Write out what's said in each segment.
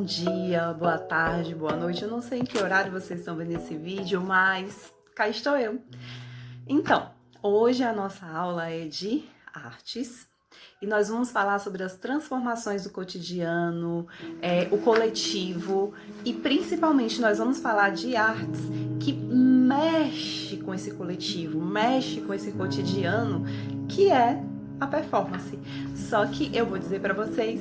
dia, boa tarde, boa noite. Eu não sei em que horário vocês estão vendo esse vídeo, mas cá estou eu. Então, hoje a nossa aula é de artes e nós vamos falar sobre as transformações do cotidiano, o coletivo e principalmente nós vamos falar de artes que mexe com esse coletivo, mexe com esse cotidiano, que é a performance. Só que eu vou dizer para vocês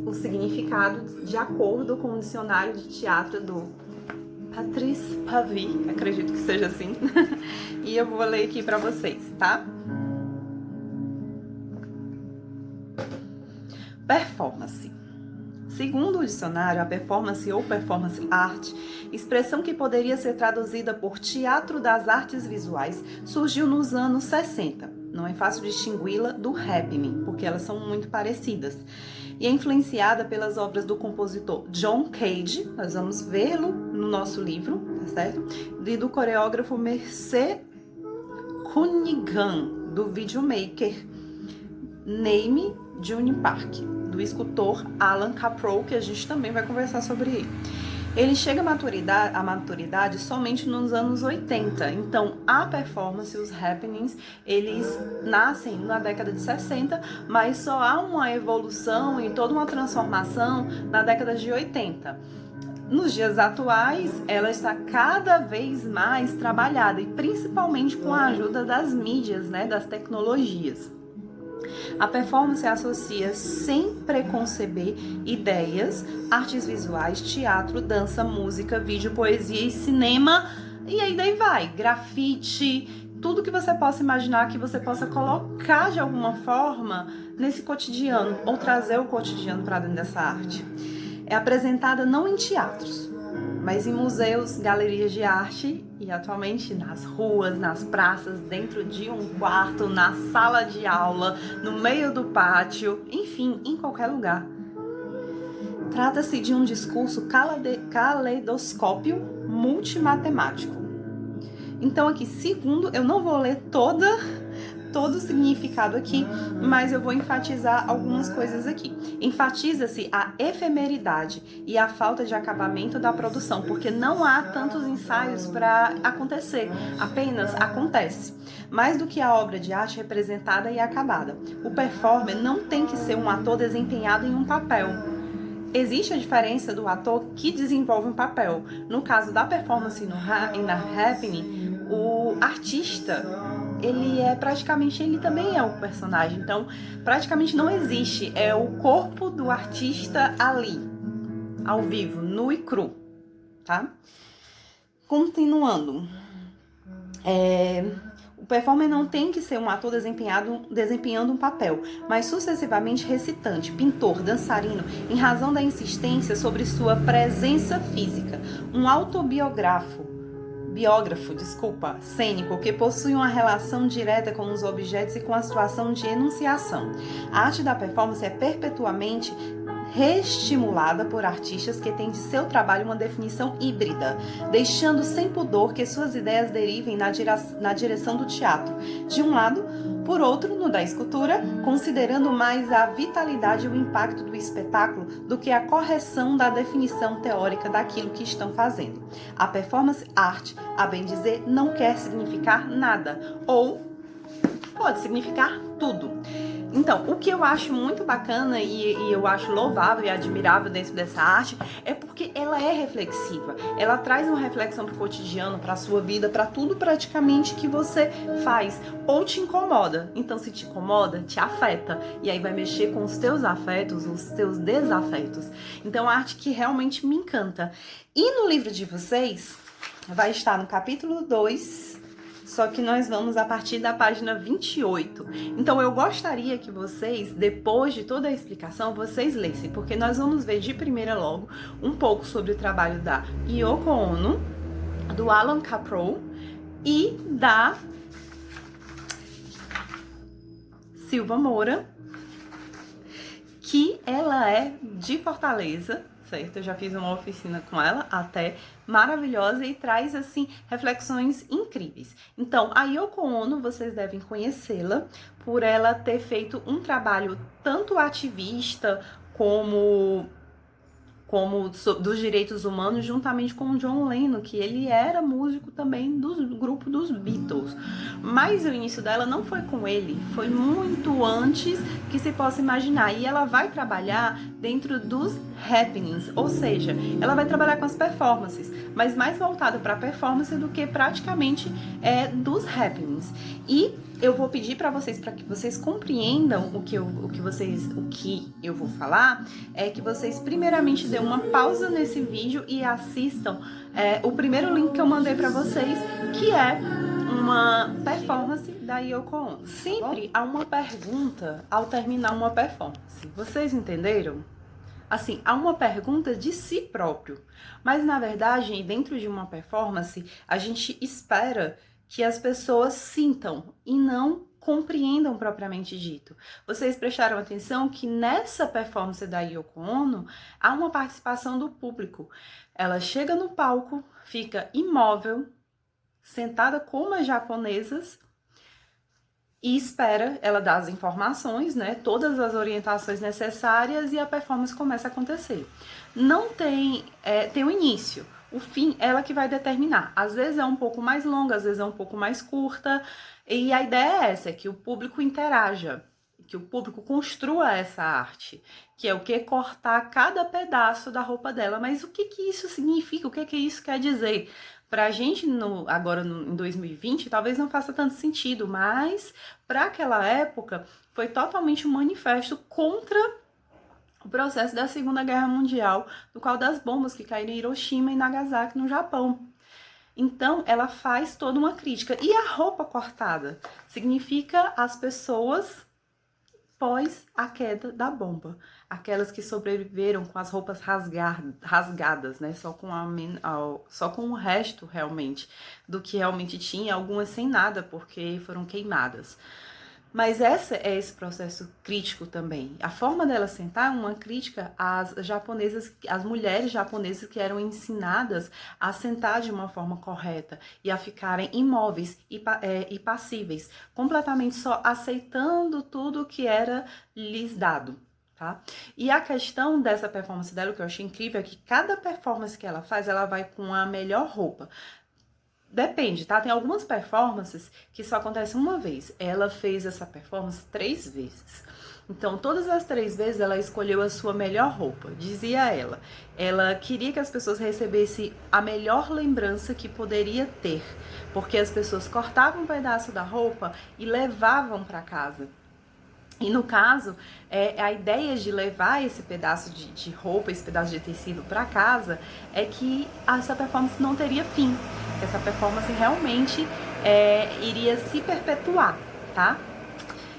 o significado de acordo com o dicionário de teatro do Patrice Pavis, acredito que seja assim, e eu vou ler aqui para vocês, tá? Performance. Segundo o dicionário, a performance ou performance art, expressão que poderia ser traduzida por teatro das artes visuais, surgiu nos anos 60. Não é fácil distingui-la do happening, porque elas são muito parecidas. E é influenciada pelas obras do compositor John Cage, nós vamos vê-lo no nosso livro, tá certo? E do coreógrafo Merce Cunningham, do videomaker Name June Park, do escultor Alan Caprow, que a gente também vai conversar sobre ele. Ele chega à maturidade somente nos anos 80, então a performance, os happenings, eles nascem na década de 60, mas só há uma evolução e toda uma transformação na década de 80. Nos dias atuais, ela está cada vez mais trabalhada, e principalmente com a ajuda das mídias, né, das tecnologias. A performance associa, sem preconceber, ideias, artes visuais, teatro, dança, música, vídeo, poesia e cinema, e aí daí vai, grafite, tudo que você possa imaginar que você possa colocar de alguma forma nesse cotidiano, ou trazer o cotidiano para dentro dessa arte. É apresentada não em teatros, mas em museus, galerias de arte e atualmente nas ruas, nas praças, dentro de um quarto, na sala de aula, no meio do pátio, enfim, em qualquer lugar. Trata-se de um discurso caleidoscópio multimatemático. Então aqui, segundo, eu não vou ler todo o significado aqui, mas eu vou enfatizar algumas coisas aqui. Enfatiza-se a efemeridade e a falta de acabamento da produção, porque não há tantos ensaios para acontecer, apenas acontece. Mais do que a obra de arte representada e acabada. O performer não tem que ser um ator desempenhado em um papel. Existe a diferença do ator que desenvolve um papel. No caso da performance e na happening, o artista, ele também é o personagem. Então, praticamente não existe. É o corpo do artista ali, ao vivo, nu e cru, tá? Continuando. O performer não tem que ser um ator desempenhando um papel, mas sucessivamente recitante, pintor, dançarino, em razão da insistência sobre sua presença física. Um autobiógrafo, cênico, que possui uma relação direta com os objetos e com a situação de enunciação. A arte da performance é perpetuamente reestimulada por artistas que têm de seu trabalho uma definição híbrida, deixando sem pudor que suas ideias derivem na direção do teatro, de um lado, por outro, no da escultura, considerando mais a vitalidade e o impacto do espetáculo do que a correção da definição teórica daquilo que estão fazendo. A performance art, a bem dizer, não quer significar nada, ou pode significar tudo. Então, o que eu acho muito bacana e eu acho louvável e admirável dentro dessa arte é porque ela é reflexiva. Ela traz uma reflexão pro cotidiano, pra sua vida, pra tudo praticamente que você faz ou te incomoda. Então, se te incomoda, te afeta. E aí vai mexer com os teus afetos, os teus desafetos. Então, é uma arte que realmente me encanta. E no livro de vocês, vai estar no capítulo 2, só que nós vamos a partir da página 28. Então eu gostaria que vocês, depois de toda a explicação, vocês lessem, porque nós vamos ver de primeira logo um pouco sobre o trabalho da Yoko Ono, do Alan Caprow e da Silva Moura, que ela é de Fortaleza, certo? Eu já fiz uma oficina com ela, até maravilhosa, e traz, assim, reflexões incríveis. Então, a Yoko Ono, vocês devem conhecê-la por ela ter feito um trabalho tanto ativista como como dos direitos humanos, juntamente com o John Lennon, que ele era músico também do grupo dos Beatles. Mas o início dela não foi com ele, foi muito antes que se possa imaginar. E ela vai trabalhar dentro dos happenings, ou seja, ela vai trabalhar com as performances, mas mais voltada para a performance do que praticamente dos happenings. E eu vou pedir para que vocês compreendam o que eu vou falar, é que vocês primeiramente dêem uma pausa nesse vídeo e assistam o primeiro link que eu mandei para vocês, que é uma performance da Yoko Ono. Sempre há uma pergunta ao terminar uma performance. Vocês entenderam? Assim, há uma pergunta de si próprio. Mas, na verdade, dentro de uma performance, a gente espera que as pessoas sintam e não compreendam propriamente dito. Vocês prestaram atenção que nessa performance da Yoko Ono, há uma participação do público. Ela chega no palco, fica imóvel, sentada como as japonesas, e espera, ela dá as informações, né, todas as orientações necessárias, e a performance começa a acontecer. Não tem, tem um início, o fim ela que vai determinar. Às vezes é um pouco mais longa, às vezes é um pouco mais curta, e a ideia é essa, que o público interaja, que o público construa essa arte, que é o que? Cortar cada pedaço da roupa dela. Mas o que isso significa? O que isso quer dizer? Pra gente, agora em 2020, talvez não faça tanto sentido, mas para aquela época foi totalmente um manifesto contra o processo da Segunda Guerra Mundial, do qual das bombas que caíram em Hiroshima e Nagasaki, no Japão. Então, ela faz toda uma crítica. E a roupa cortada? Significa as pessoas pós a queda da bomba. Aquelas que sobreviveram com as roupas rasgadas, né? Só com o resto, realmente, do que realmente tinha. Algumas sem nada, porque foram queimadas. Mas esse processo crítico também. A forma dela sentar é uma crítica às japonesas, às mulheres japonesas que eram ensinadas a sentar de uma forma correta e a ficarem imóveis e passíveis, completamente só aceitando tudo que era lhes dado. Tá? E a questão dessa performance dela, o que eu achei incrível, é que cada performance que ela faz, ela vai com a melhor roupa. Depende, tá? Tem algumas performances que só acontecem uma vez. Ela fez essa performance 3 vezes. Então, todas as 3 vezes ela escolheu a sua melhor roupa. Dizia ela. Ela queria que as pessoas recebessem a melhor lembrança que poderia ter. Porque as pessoas cortavam um pedaço da roupa e levavam para casa. E no caso, a ideia de levar esse pedaço de roupa, esse pedaço de tecido para casa, é que essa performance não teria fim. Essa performance realmente iria se perpetuar, tá?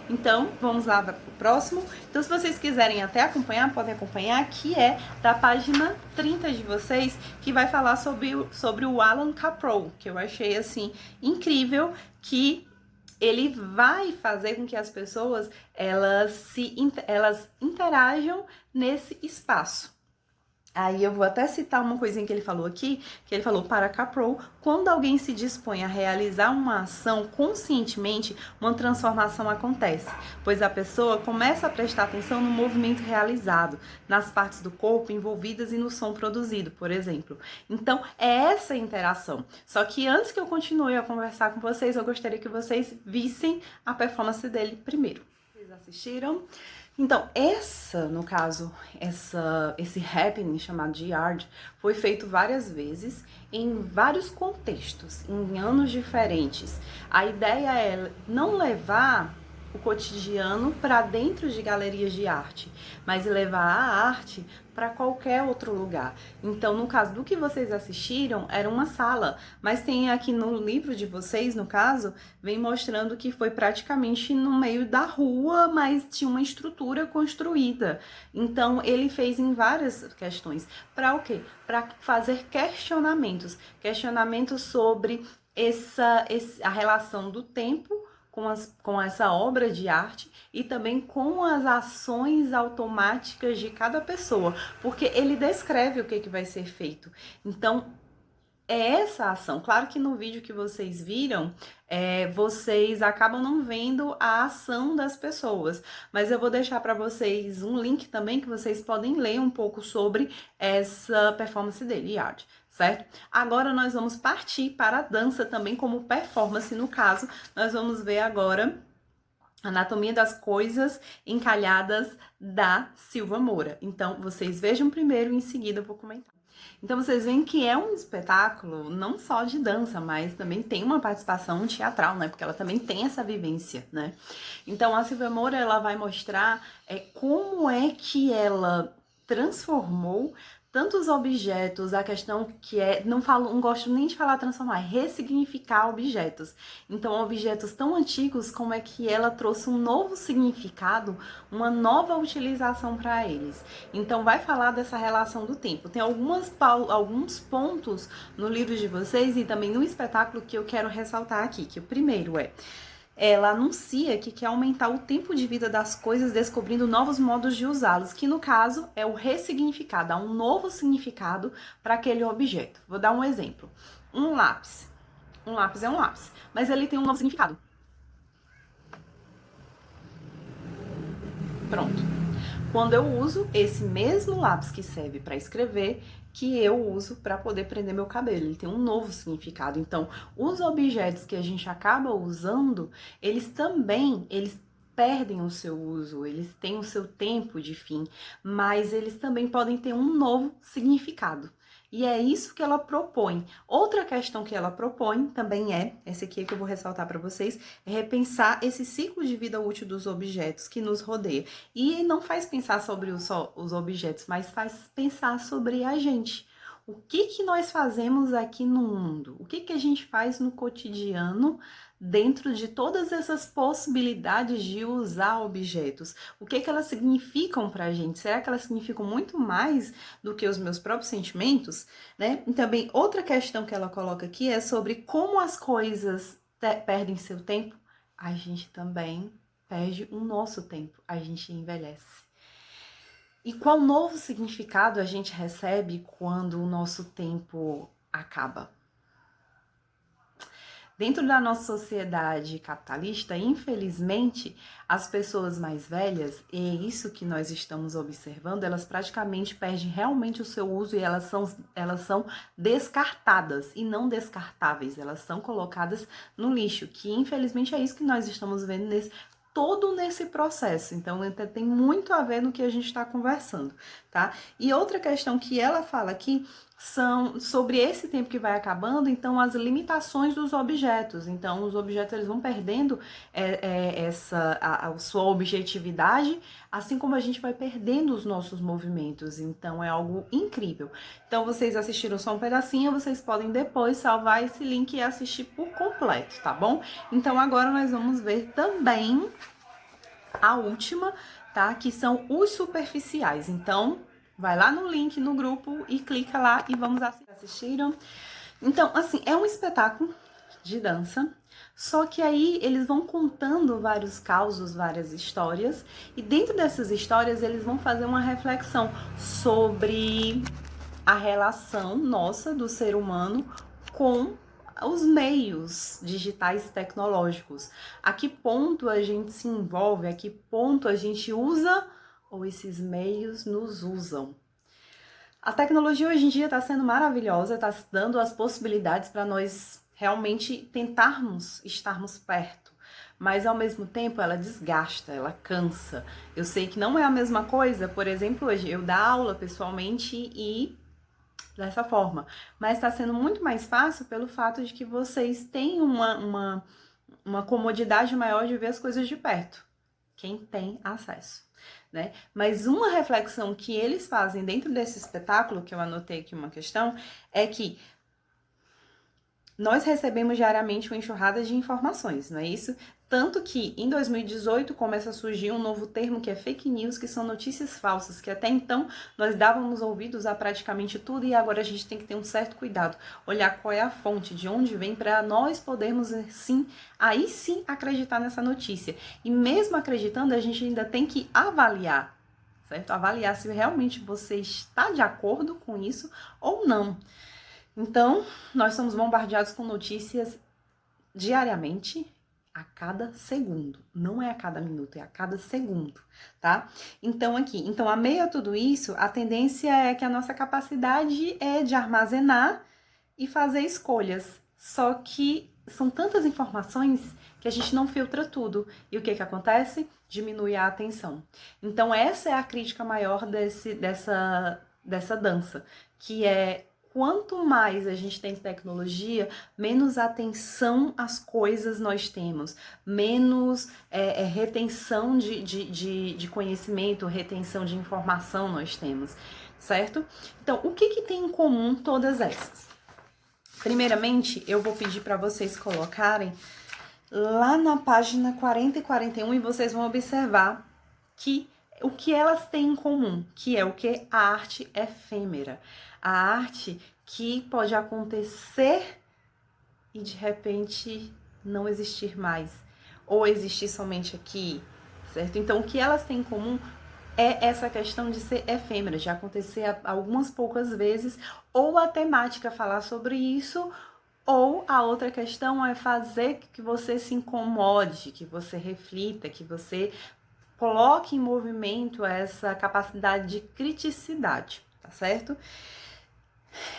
Então, vamos lá para o próximo. Então, se vocês quiserem até acompanhar, podem acompanhar, que é da página 30 de vocês, que vai falar sobre o Alan Caprow, que eu achei, assim, incrível, que ele vai fazer com que as pessoas elas interajam nesse espaço. Aí eu vou até citar uma coisinha que ele falou aqui, que ele falou: para Caprow, quando alguém se dispõe a realizar uma ação conscientemente, uma transformação acontece, pois a pessoa começa a prestar atenção no movimento realizado, nas partes do corpo envolvidas e no som produzido, por exemplo. Então, é essa interação. Só que antes que eu continue a conversar com vocês, eu gostaria que vocês vissem a performance dele primeiro. Vocês assistiram? Então, no caso, esse happening chamado de Yard foi feito várias vezes, em vários contextos, em anos diferentes. A ideia é não levar o cotidiano para dentro de galerias de arte, mas levar a arte para qualquer outro lugar. Então, no caso do que vocês assistiram, era uma sala, mas tem aqui no livro de vocês, no caso, vem mostrando que foi praticamente no meio da rua, mas tinha uma estrutura construída. Então, ele fez em várias questões. Para o quê? Para fazer questionamentos sobre a relação do tempo com essa obra de arte e também com as ações automáticas de cada pessoa, porque ele descreve o que vai ser feito. Então, é essa ação. Claro que no vídeo que vocês viram, vocês acabam não vendo a ação das pessoas, mas eu vou deixar para vocês um link também que vocês podem ler um pouco sobre essa performance dele, Yard, certo? Agora nós vamos partir para a dança também como performance, no caso, nós vamos ver agora Anatomia das Coisas Encalhadas da Silva Moura. Então, vocês vejam primeiro e em seguida eu vou comentar. Então vocês veem que é um espetáculo não só de dança, mas também tem uma participação teatral, né? Porque ela também tem essa vivência, né? Então a Silvia Moura, ela vai mostrar como é que ela transformou tantos objetos, a questão que não gosto nem de falar transformar, é ressignificar objetos. Então, objetos tão antigos, como é que ela trouxe um novo significado, uma nova utilização para eles. Então, vai falar dessa relação do tempo. Tem alguns pontos no livro de vocês e também no espetáculo que eu quero ressaltar aqui, que o primeiro ela anuncia que quer aumentar o tempo de vida das coisas, descobrindo novos modos de usá-los, que no caso é o ressignificar, dar um novo significado para aquele objeto. Vou dar um exemplo. Um lápis. Um lápis é um lápis, mas ele tem um novo significado. Pronto. Quando eu uso esse mesmo lápis que serve para escrever, que eu uso para poder prender meu cabelo. Ele tem um novo significado. Então, os objetos que a gente acaba usando, eles perdem o seu uso, eles têm o seu tempo de fim, mas eles também podem ter um novo significado. E é isso que ela propõe. Outra questão que ela propõe também essa aqui que eu vou ressaltar para vocês, é repensar esse ciclo de vida útil dos objetos que nos rodeia. E não faz pensar sobre só os objetos, mas faz pensar sobre a gente. O que nós fazemos aqui no mundo? O que a gente faz no cotidiano dentro de todas essas possibilidades de usar objetos? O que elas significam pra gente? Será que elas significam muito mais do que os meus próprios sentimentos, né? E também outra questão que ela coloca aqui é sobre como as coisas perdem seu tempo. A gente também perde o nosso tempo, a gente envelhece. E qual novo significado a gente recebe quando o nosso tempo acaba? Dentro da nossa sociedade capitalista, infelizmente, as pessoas mais velhas, e é isso que nós estamos observando, elas praticamente perdem realmente o seu uso e elas são descartadas e não descartáveis, elas são colocadas no lixo, que infelizmente é isso que nós estamos vendo todo nesse processo. Então, tem muito a ver no que a gente está conversando, tá? E outra questão que ela fala aqui são sobre esse tempo que vai acabando, então as limitações dos objetos. Então, os objetos eles vão perdendo a sua objetividade, assim como a gente vai perdendo os nossos movimentos. Então, é algo incrível. Então, vocês assistiram só um pedacinho, vocês podem depois salvar esse link e assistir por completo, tá bom? Então, agora nós vamos ver também a última, tá? Que são os superficiais. Então, vai lá no link no grupo e clica lá e vamos assistir. Assistiram? Então, assim, é um espetáculo de dança, só que aí eles vão contando vários causos, várias histórias, e dentro dessas histórias eles vão fazer uma reflexão sobre a relação nossa do ser humano com os meios digitais tecnológicos. A que ponto a gente se envolve, a que ponto a gente usa ou esses meios nos usam. A tecnologia hoje em dia está sendo maravilhosa, está dando as possibilidades para nós realmente tentarmos estarmos perto, mas ao mesmo tempo ela desgasta, ela cansa. Eu sei que não é a mesma coisa, por exemplo, hoje eu dar aula pessoalmente e dessa forma, mas está sendo muito mais fácil pelo fato de que vocês têm uma comodidade maior de ver as coisas de perto, quem tem acesso, né? Mas uma reflexão que eles fazem dentro desse espetáculo, que eu anotei aqui uma questão, é que nós recebemos diariamente uma enxurrada de informações, não é isso? Tanto que em 2018 começa a surgir um novo termo que é fake news, que são notícias falsas, que até então nós dávamos ouvidos a praticamente tudo e agora a gente tem que ter um certo cuidado, olhar qual é a fonte, de onde vem, para nós podermos aí sim acreditar nessa notícia. E mesmo acreditando, a gente ainda tem que avaliar, certo? Avaliar se realmente você está de acordo com isso ou não. Então, nós somos bombardeados com notícias diariamente, a cada segundo. Não é a cada minuto, é a cada segundo, tá? Então, a meio a tudo isso, a tendência é que a nossa capacidade é de armazenar e fazer escolhas. Só que são tantas informações que a gente não filtra tudo. E o que acontece? Diminui a atenção. Então, essa é a crítica maior dessa dança, que é quanto mais a gente tem tecnologia, menos atenção às coisas nós temos, menos retenção de conhecimento, retenção de informação nós temos, certo? Então, o que tem em comum todas essas? Primeiramente, eu vou pedir para vocês colocarem lá na página 40 e 41 e vocês vão observar que o que elas têm em comum, que é o que? A arte efêmera. A arte que pode acontecer e de repente não existir mais, ou existir somente aqui, certo? Então, o que elas têm em comum é essa questão de ser efêmera, de acontecer algumas poucas vezes, ou a temática falar sobre isso, ou a outra questão é fazer que você se incomode, que você reflita, que você coloque em movimento essa capacidade de criticidade, tá certo?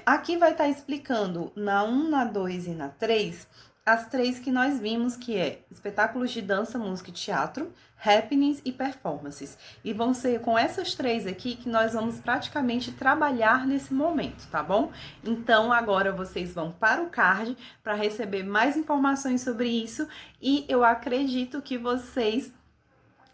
Aqui vai estar explicando na 1, na 2 e na 3, as 3 que nós vimos, que é espetáculos de dança, música e teatro, happenings e performances. E vão ser com essas 3 aqui que nós vamos praticamente trabalhar nesse momento, tá bom? Então, agora vocês vão para o card para receber mais informações sobre isso e eu acredito que vocês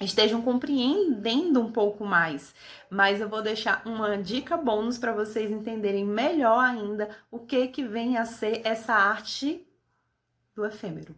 estejam compreendendo um pouco mais, mas eu vou deixar uma dica bônus para vocês entenderem melhor ainda o que vem a ser essa arte do efêmero.